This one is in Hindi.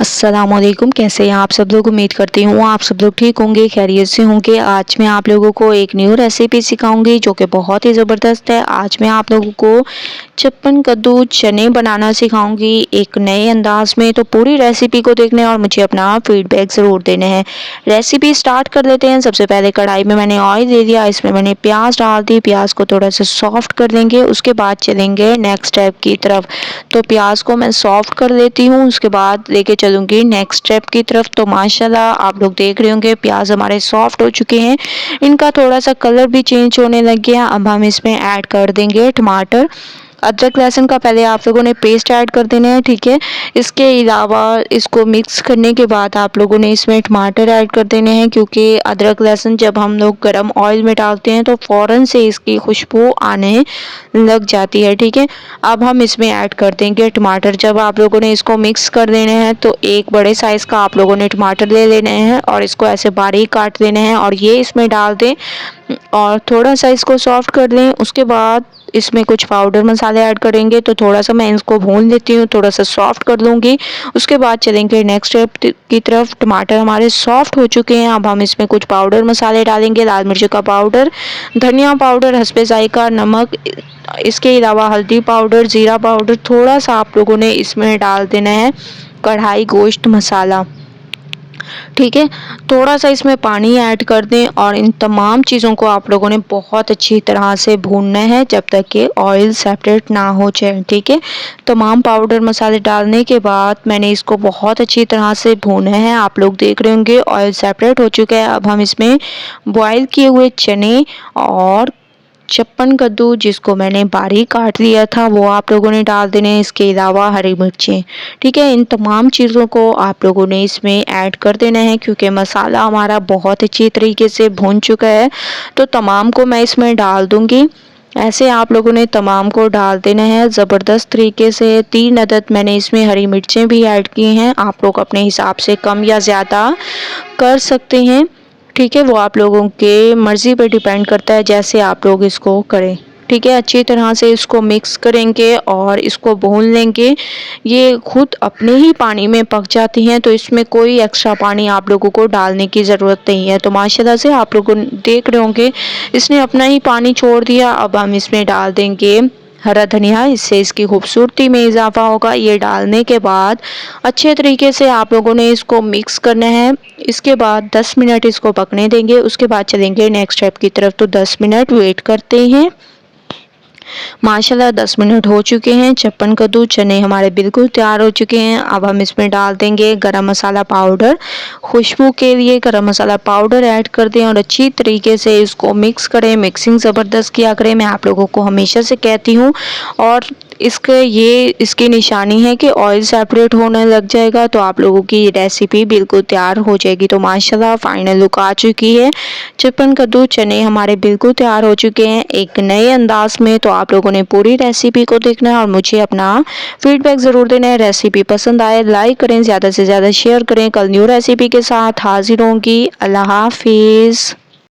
अस्सलामुअलैकुम। कैसे हैं आप सब लोग? उम्मीद करती हूँ आप सब लोग ठीक होंगे, खैरियत से होंगे। आज मैं आप लोगों को एक न्यू रेसिपी सिखाऊंगी जो कि बहुत ही ज़बरदस्त है। आज मैं आप लोगों को चप्पन कद्दू चने बनाना सिखाऊंगी एक नए अंदाज में। तो पूरी रेसिपी को देखना है और मुझे अपना फीडबैक ज़रूर देना है। रेसिपी स्टार्ट कर लेते हैं। सबसे पहले कढ़ाई में मैंने ऑयल दे दिया, इसमें मैंने प्याज डाल दी। प्याज को थोड़ा सा सॉफ्ट कर लेंगे, उसके बाद चलेंगे नेक्स्ट स्टेप की तरफ। तो प्याज को मैं सॉफ्ट कर लेती हूँ, उसके बाद लेके चलूँगी नेक्स्ट स्टेप की तरफ। तो माशाल्लाह आप लोग देख रहे होंगे प्याज हमारे सॉफ्ट हो चुके हैं, इनका थोड़ा सा कलर भी चेंज होने लग गया। अब हम इसमें ऐड कर देंगे टमाटर। अदरक लहसुन का पहले आप लोगों ने पेस्ट ऐड कर देना है, ठीक है। इसके अलावा इसको मिक्स करने के बाद आप लोगों ने इसमें टमाटर ऐड कर देने हैं, क्योंकि अदरक लहसुन जब हम लोग गरम ऑयल में डालते हैं तो फ़ौरन से इसकी खुशबू आने लग जाती है, ठीक है। अब हम इसमें ऐड कर देंगे टमाटर। जब आप लोगों ने इसको मिक्स कर देने हैं तो एक बड़े साइज़ का आप लोगों ने टमाटर ले लेने हैं और इसको ऐसे बारीक काट लेने हैं और ये इसमें डाल दें और थोड़ा सा इसको सॉफ्ट कर लें। उसके बाद इसमें कुछ पाउडर मसाले ऐड करेंगे। तो थोड़ा सा मैं इसको भून लेती हूँ, थोड़ा सा सॉफ्ट कर लूँगी। उसके बाद चलेंगे नेक्स्ट स्टेप की तरफ। टमाटर हमारे सॉफ्ट हो चुके हैं, अब हम इसमें कुछ पाउडर मसाले डालेंगे। लाल मिर्च का पाउडर, धनिया पाउडर, हस्बे जायका नमक, इसके अलावा हल्दी पाउडर, ज़ीरा पाउडर, थोड़ा सा आप लोगों ने इसमें डाल देना है कढ़ाई गोश्त मसाला, ठीक है। थोड़ा सा इसमें पानी ऐड कर दें और इन तमाम चीज़ों को आप लोगों ने बहुत अच्छी तरह से भूनना है जब तक कि ऑयल सेपरेट ना हो जाए, ठीक है। तमाम पाउडर मसाले डालने के बाद मैंने इसको बहुत अच्छी तरह से भूना है। आप लोग देख रहे होंगे ऑयल सेपरेट हो चुका है। अब हम इसमें बॉयल किए हुए चने और चप्पन कद्दू जिसको मैंने बारीक काट लिया था वो आप लोगों ने डाल देने हैं। इसके अलावा हरी मिर्चें, ठीक है। इन तमाम चीज़ों को आप लोगों ने इसमें ऐड कर देना है, क्योंकि मसाला हमारा बहुत अच्छी तरीके से भून चुका है। तो तमाम को मैं इसमें डाल दूँगी। ऐसे आप लोगों ने तमाम को डाल देना है ज़बरदस्त तरीके से। 3 अदद मैंने इसमें हरी मिर्चें भी ऐड की हैं। आप लोग अपने हिसाब से कम या ज़्यादा कर सकते हैं, ठीक है। वो आप लोगों के मर्ज़ी पे डिपेंड करता है जैसे आप लोग इसको करें, ठीक है। अच्छी तरह से इसको मिक्स करेंगे और इसको भून लेंगे। ये खुद अपने ही पानी में पक जाती हैं, तो इसमें कोई एक्स्ट्रा पानी आप लोगों को डालने की ज़रूरत नहीं है। तो माशाल्लाह से आप लोग देख रहे होंगे इसने अपना ही पानी छोड़ दिया। अब हम इसमें डाल देंगे हरा धनिया, इससे इसकी खूबसूरती में इजाफा होगा। ये डालने के बाद अच्छे तरीके से आप लोगों ने इसको मिक्स करना है। इसके बाद 10 मिनट इसको पकने देंगे, उसके बाद चलेंगे नेक्स्ट स्टेप की तरफ। तो 10 मिनट वेट करते हैं। माशाल्लाह 10 मिनट हो चुके हैं। चप्पन कद्दू चने हमारे बिल्कुल तैयार हो चुके हैं। अब हम इसमें डाल देंगे गरम मसाला पाउडर। खुशबू के लिए गरम मसाला पाउडर ऐड कर दें और अच्छी तरीके से इसको मिक्स करें। मिक्सिंग ज़बरदस्त किया करें, मैं आप लोगों को हमेशा से कहती हूँ। और इसकी निशानी है कि ऑयल सेपरेट होने लग जाएगा तो आप लोगों की रेसिपी बिल्कुल तैयार हो जाएगी। तो माशाल्लाह फाइनल लुक आ चुकी है। चप्पन कद्दू चने हमारे बिल्कुल तैयार हो चुके हैं एक नए अंदाज में। तो आप लोगों ने पूरी रेसिपी को देखना है और मुझे अपना फीडबैक ज़रूर देना है। रेसिपी पसंद आए लाइक करें, ज़्यादा से ज़्यादा शेयर करें। कल न्यू रेसिपी के साथ हाजिर होंगी। अल्लाह हाफिज़।